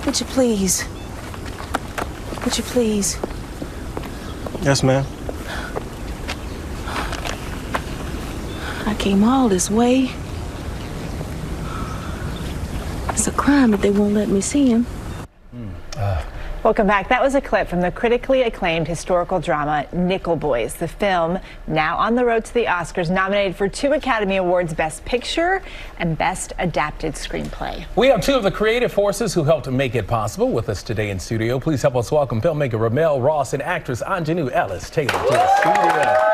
Would you please? Would you please? Yes, ma'am. I came all this way. It's a crime that they won't let me see him. Welcome back. That was a clip from the critically acclaimed historical drama Nickel Boys. The film, now on the road to the Oscars, nominated for 2 Academy Awards, Best Picture and Best Adapted Screenplay. We have 2 of the creative forces who helped make it possible with us today in studio. Please help us welcome filmmaker RaMell Ross and actress Aunjanue Ellis-Taylor to the studio.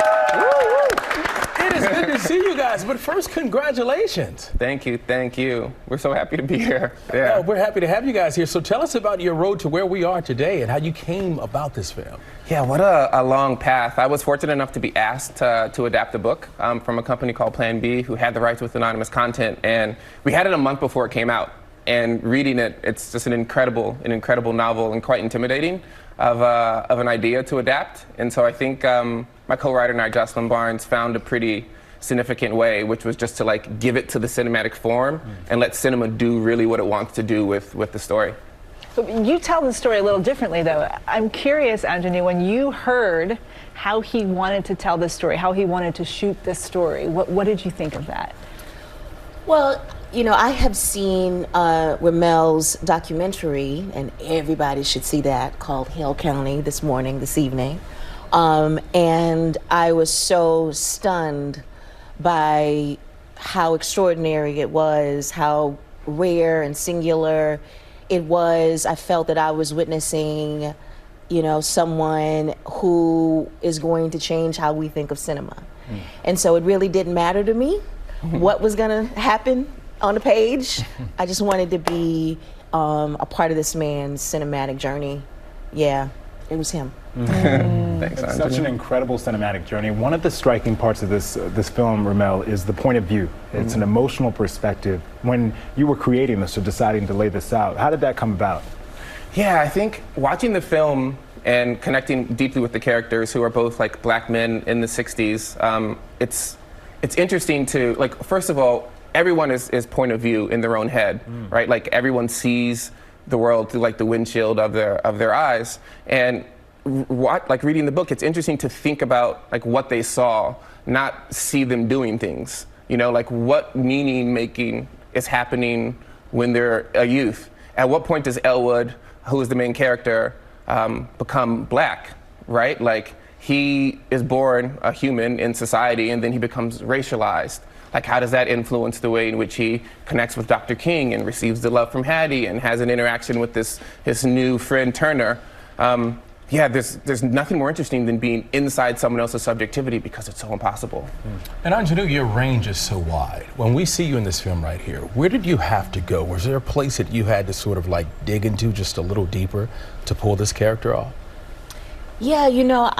It is good to see you guys, but first, congratulations. Thank you, thank you. We're so happy to be here. Yeah, we're happy to have you guys here. So tell us about your road to where we are today and how you came about this film. Yeah, what a long path. I was fortunate enough to be asked to adapt the book from a company called Plan B, who had the rights with anonymous content, and we had it a month before it came out. And reading it, it's just an incredible novel and quite intimidating of an idea to adapt. And so I think my co-writer and I, Jocelyn Barnes, found a pretty significant way, which was just to like give it to the cinematic form and let cinema do really what it wants to do with the story. But you tell the story a little differently, though. I'm curious, Aunjanue, when you heard how he wanted to tell this story, how he wanted to shoot this story, what did you think of that? Well, you know, I have seen RaMell's documentary, and everybody should see that, called Hale County, this evening. And I was so stunned by how extraordinary it was, how rare and singular it was. I felt that I was witnessing, you know, someone who is going to change how we think of cinema. And so it really didn't matter to me what was going to happen on the page. I just wanted to be a part of this man's cinematic journey. Yeah, it was him. Thanks, It's such an incredible cinematic journey. One of the striking parts of this film, RaMell, is the point of view. It's an emotional perspective. When you were creating this or deciding to lay this out, how did that come about? Yeah, I think watching the film and connecting deeply with the characters, who are both like black men in the 60s, it's interesting to, like, first of all, everyone is point of view in their own head, right? Like, everyone sees the world through like the windshield of their eyes. And like reading the book, it's interesting to think about like what they saw, not see them doing things. You know, like what meaning making is happening when they're a youth. At what point does Elwood, who is the main character, become black, right? Like, he is born a human in society and then he becomes racialized. Like, how does that influence the way in which he connects with Dr. King and receives the love from Hattie and has an interaction with his new friend Turner? Yeah, there's nothing more interesting than being inside someone else's subjectivity, because it's so impossible. And Aunjanue, your range is so wide. When we see you in this film right here, where did you have to go? Was there a place that you had to sort of like dig into just a little deeper to pull this character off? Yeah, you know,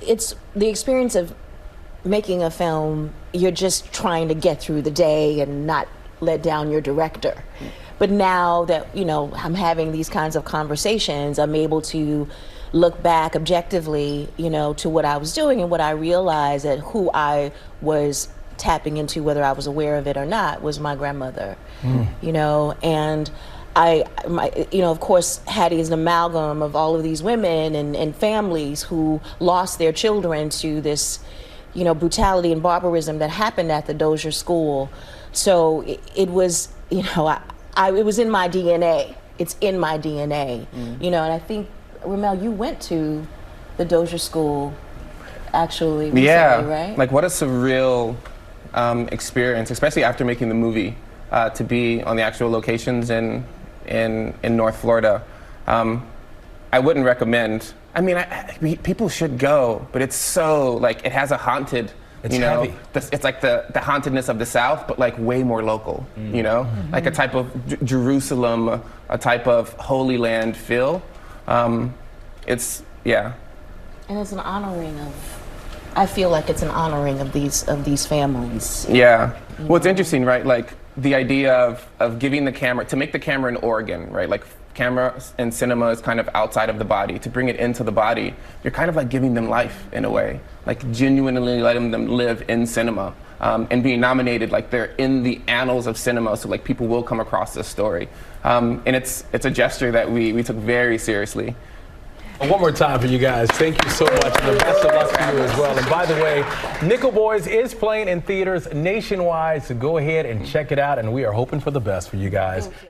it's the experience of making a film. You're just trying to get through the day and not let down your director. But now that, you know, I'm having these kinds of conversations, I'm able to look back objectively, you know, to what I was doing, and what I realized that who I was tapping into, whether I was aware of it or not, was my grandmother. You know, and you know, of course, Hattie is an amalgam of all of these women and families who lost their children to this, you know, brutality and barbarism that happened at the Dozier School. So it was, you know, it was in my DNA. It's in my DNA, you know. And I think, RaMell, you went to the Dozier School actually recently, right? Like, what a surreal experience, especially after making the movie, to be on the actual locations in North Florida. I wouldn't recommend. I mean, people should go, but it's so, like, it has a haunted, it's you know, heavy. It's like the hauntedness of the South, but like way more local, you know, like a type of Jerusalem, a type of Holy Land feel. It's, yeah. And it's an honoring of, I feel like it's an honoring of these families. Yeah. Well, it's interesting, right? Like, the idea of giving the camera, to make the camera an organ, right? Like camera and cinema is kind of outside of the body. To bring it into the body, you're kind of like giving them life in a way, like genuinely letting them live in cinema. And being nominated, like they're in the annals of cinema, so like people will come across this story. And it's a gesture that we took very seriously. One more time for you guys. Thank you so much, and the best of luck to you as well. And by the way, Nickel Boys is playing in theaters nationwide, so go ahead and check it out, and we are hoping for the best for you guys.